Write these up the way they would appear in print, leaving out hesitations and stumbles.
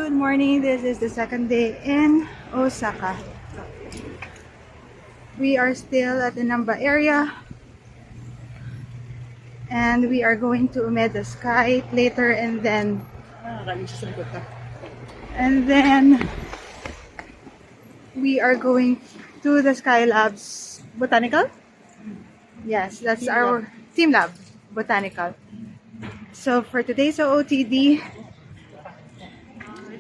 Good morning. This is the second day in Osaka. We are still at the Namba area and we are going to Umeda Sky later, and then we are going to the Sky Labs Botanical. Yes, that's our team lab, Botanical. So for today's OOTD,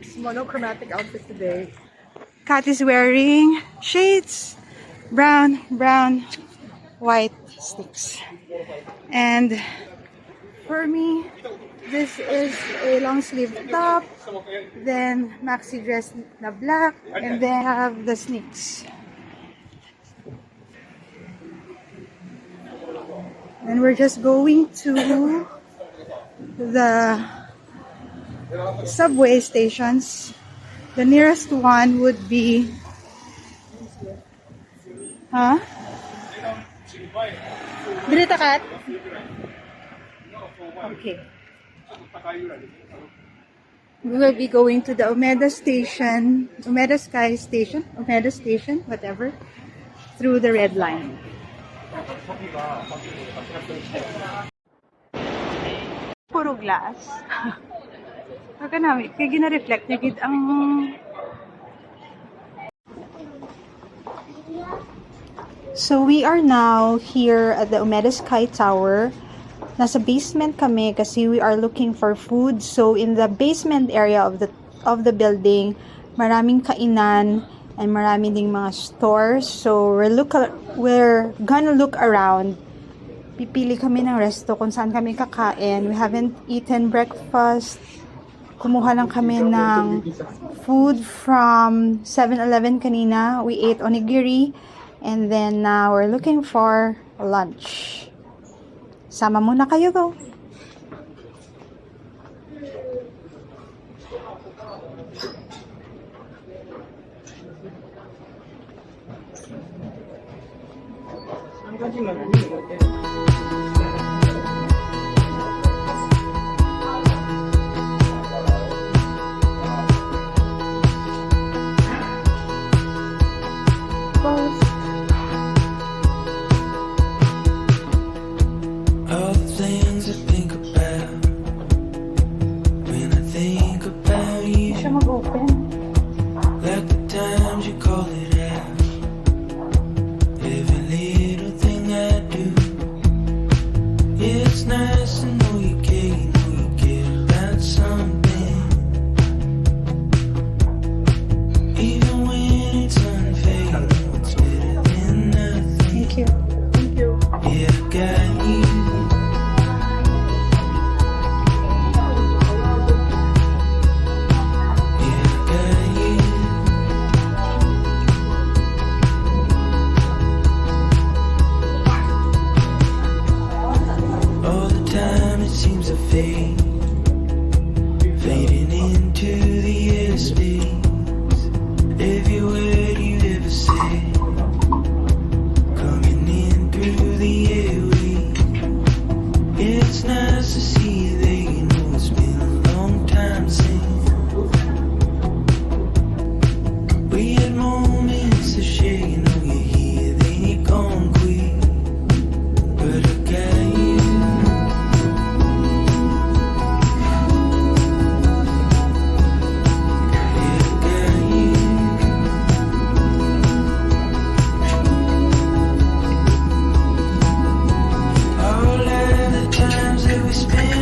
It's monochromatic outfit today. Kat is wearing shades, brown, white sticks. And for me, this is a long sleeve top, then maxi dress na black, and then I have the sneaks. And we're just going to the subway stations. The nearest one would be Dirita Kat? Okay. We will be going to the Umeda station, Umeda Sky station, Umeda station, whatever, through the red line. Puro glass. Kaya namin, kaya gina-reflect na gid ang So we are now here at the Umeda Sky Tower. Nasa basement kami kasi we are looking for food. So in the basement area of the building, maraming kainan and marami ding mga stores. So we're gonna look around. Pipili kami ng resto kung saan kami kakain. We haven't eaten breakfast. Kumuha lang kami ng food from 7-Eleven kanina. We ate onigiri. And then now we're looking for lunch. Sama muna kayo, go! All the things I think about when I think about you, Siya mag-open. like the times you call it out, every little thing I do. Yeah, it's nice to know you care about something, even when it's unfair. It's better than nothing. Thank you. Yeah, I got you. All the time it seems to fade, fading into the airspace. Every word you ever said, coming in through the airways. It's nice to see you there, you know it's been a long time since we had moments to share. You know you're here, then you're gone quick, but I got you. All of the times that we spent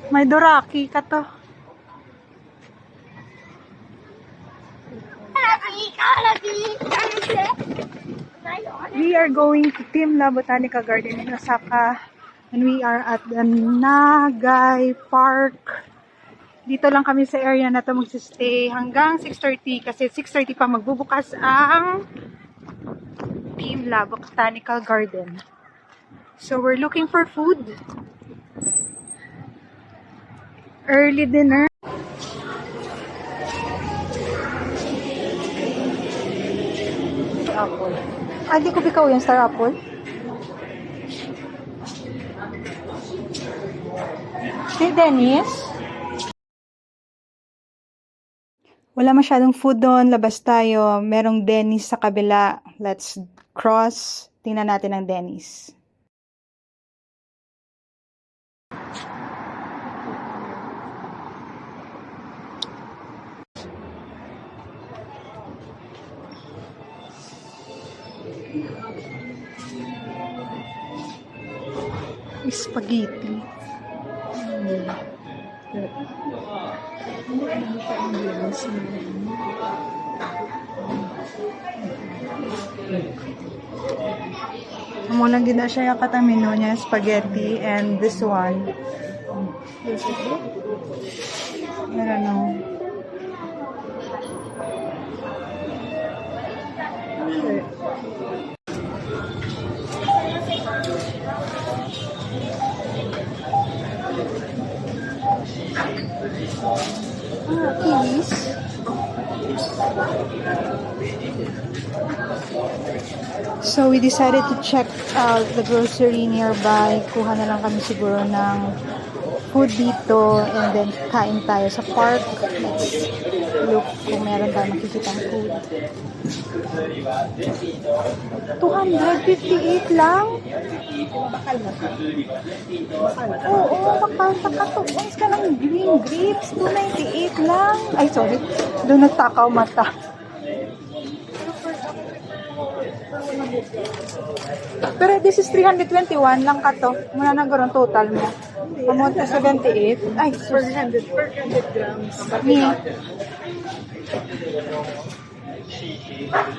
May doraki ka to. We are going to Timla Botanical Garden in Osaka. And we are at the Nagay Park. Dito lang kami sa area na to magsistay hanggang 6:30 kasi 6:30 pa magbubukas ang Timla Botanical Garden. So we're looking for food. Early dinner. Apple. Di ko bikaw yung star apple. Si Dennis. Wala masyadong food doon. Labas tayo. Merong Dennis sa kabila. Let's cross. Tingnan natin ang Dennis. Spaghetti. Muna gina siya yung katamino niya, spaghetti, and this one. I don't know. Kiwis. So we decided to check out the grocery nearby. Kuha na lang kami siguro ng food dito and then kain tayo sa park. Let's look kung meron tayo makikita ng food. 258 lang? Bakal na ka. Oo, bakal sa katuos ka ng green grapes. 298 lang. Ay, sorry. Doon nagtakaw mata. Pero this is 321 lang ka to. Muna na gano'n total mo. Amount na 78. Ay, Per 100 grams. me.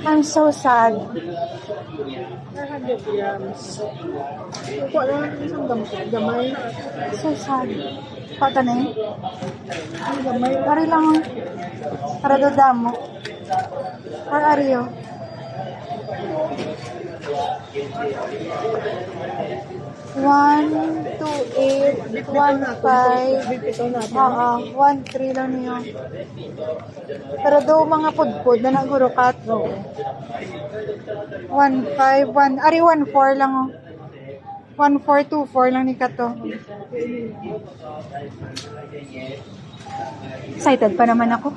I'm so sad. 100 grams. Kuha lang isang gamay. So sad. Pata na yun. Ang gamay. Pari lang. Para dodamo. Or are you? 128, 15. Bibitaw natin. 13 lang niyo. Pero daw mga pudpud na nagurukat. 15, 1, ari 14 lang oh. 1424 lang ni Kato. Excited pa naman ako.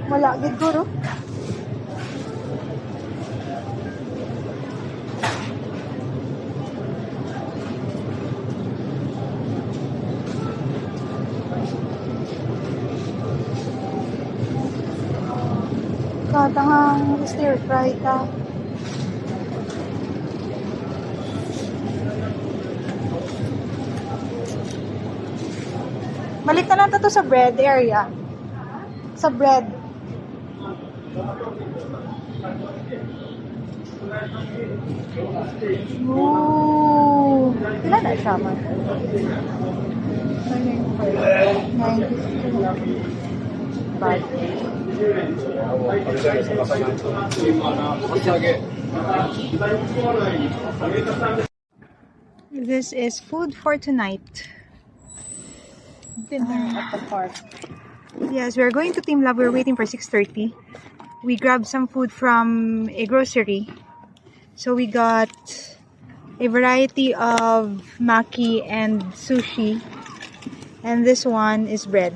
Wala gid guro. Katangang stir fry ta. Balik na lang to sa bread area. Sa bread. Ooh. Ilan na siya man? 90. This is food for tonight. Dinner at the park. Yes, we're going to Team Lab. We're waiting for 6:30. We grabbed some food from a grocery. So we got a variety of maki and sushi. And this one is bread.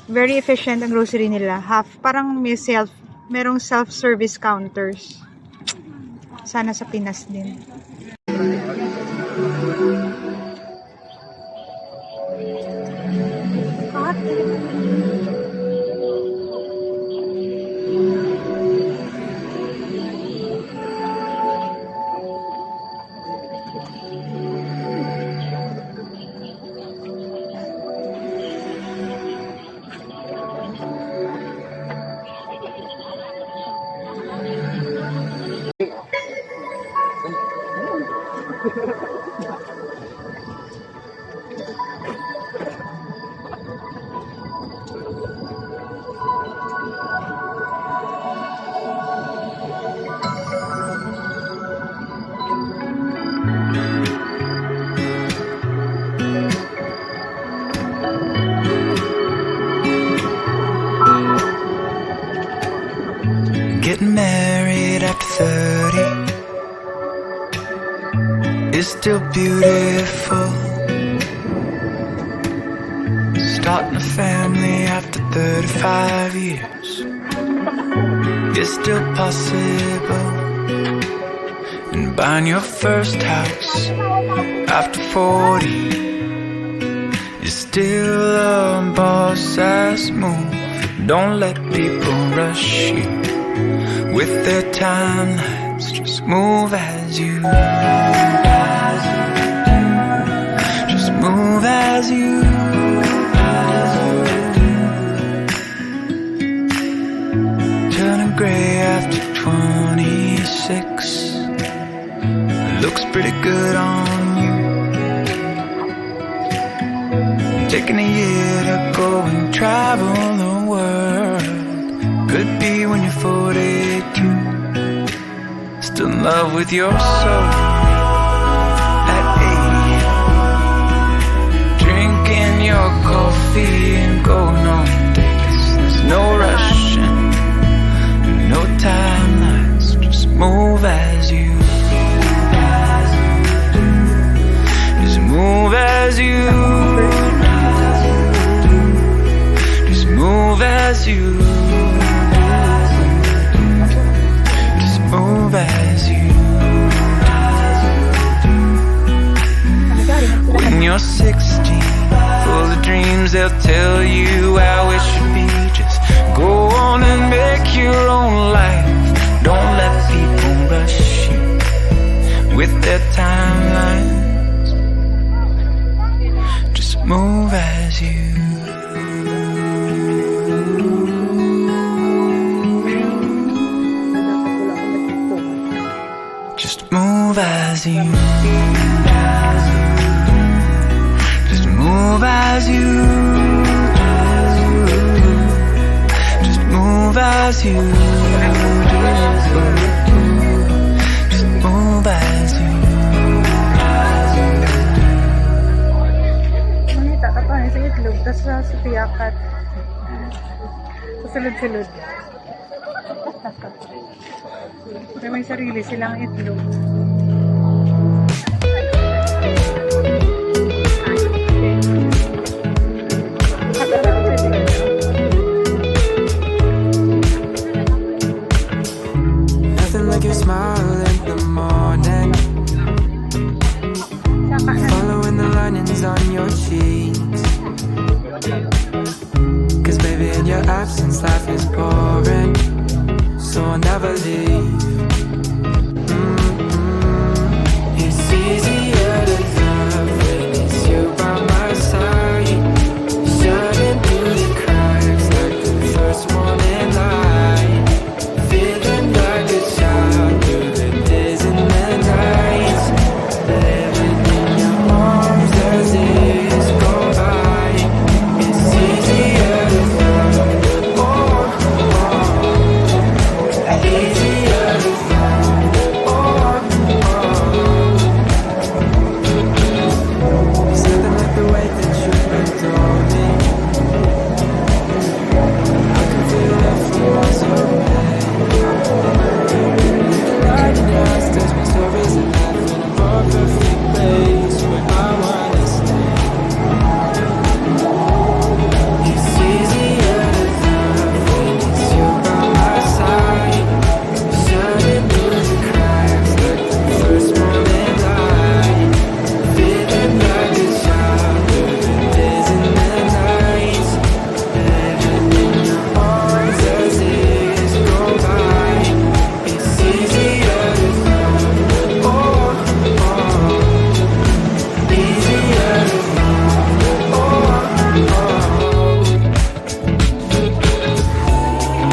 Very efficient ang grocery nila. Parang merong self-service counters. Sana sa Pinas din. Getting married after 30 is still beautiful. Starting a family after 35 years is still possible. And buying your first house after 40 is still a boss-ass move. Don't let people rush you with their timelines. Just move as you do. Just move as you do. Turning gray after 26 looks pretty good on you. Taking a year to go and travel the world. Could be when you're 42, still in love with your soul. At 80, drinking your coffee and going on dates. There's no rushing, no timelines. Just move as you. Just move as you. Just move as you. Move as you. When you're 16, full of dreams, they'll tell you how it should be. Just go on. move as you, just move as you, just move as you, just move as you. Manita, katahan sa itlog, tapos sa tiyakat. Susunod-sunod. May sarili silang itlog. Nothing like your smile in the morning, following the linings on your cheeks. Cause baby in your absence life is boring, so I'll never leave. It's easier to love when it's you by my side, shining through the cracks like the first morning light, feeling like a child through the days and the nights, living in your arms as days go by. It's easier to love, easier to love, There's nothing like the way that you adore me. I can feel it from miles away. The light in your eyes tells me stories of life in a more perfect place where I wanna stay. It's easier to love when it's you by my side, shining through the cracks like the first morning light, feeling like a child through the days and the nights, living in your arms as days go by. It's easier to love, easier to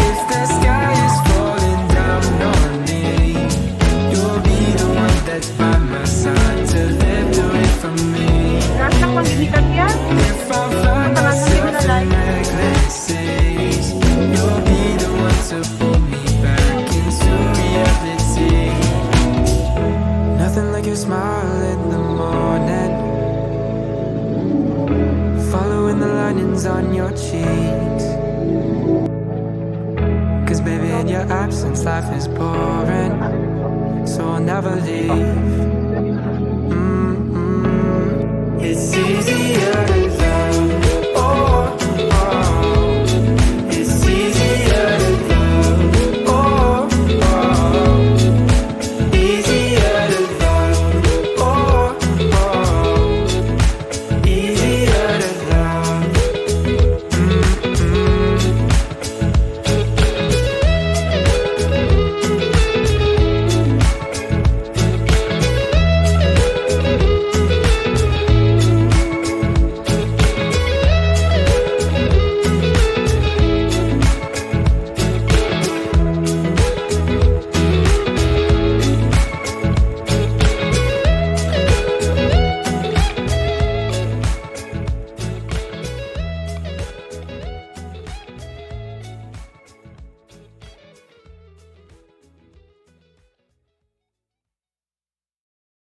If the sky is falling down on me, you'll be the one that's by my side to lift away from me. Lahat ng pamilikat yan. If I find myself in necklaces, you'll be the one to pull me back into reality. Nothing like your smile in the morning, following the linings on your cheeks. Cause baby in your absence life is boring, so I'll never leave. It's easy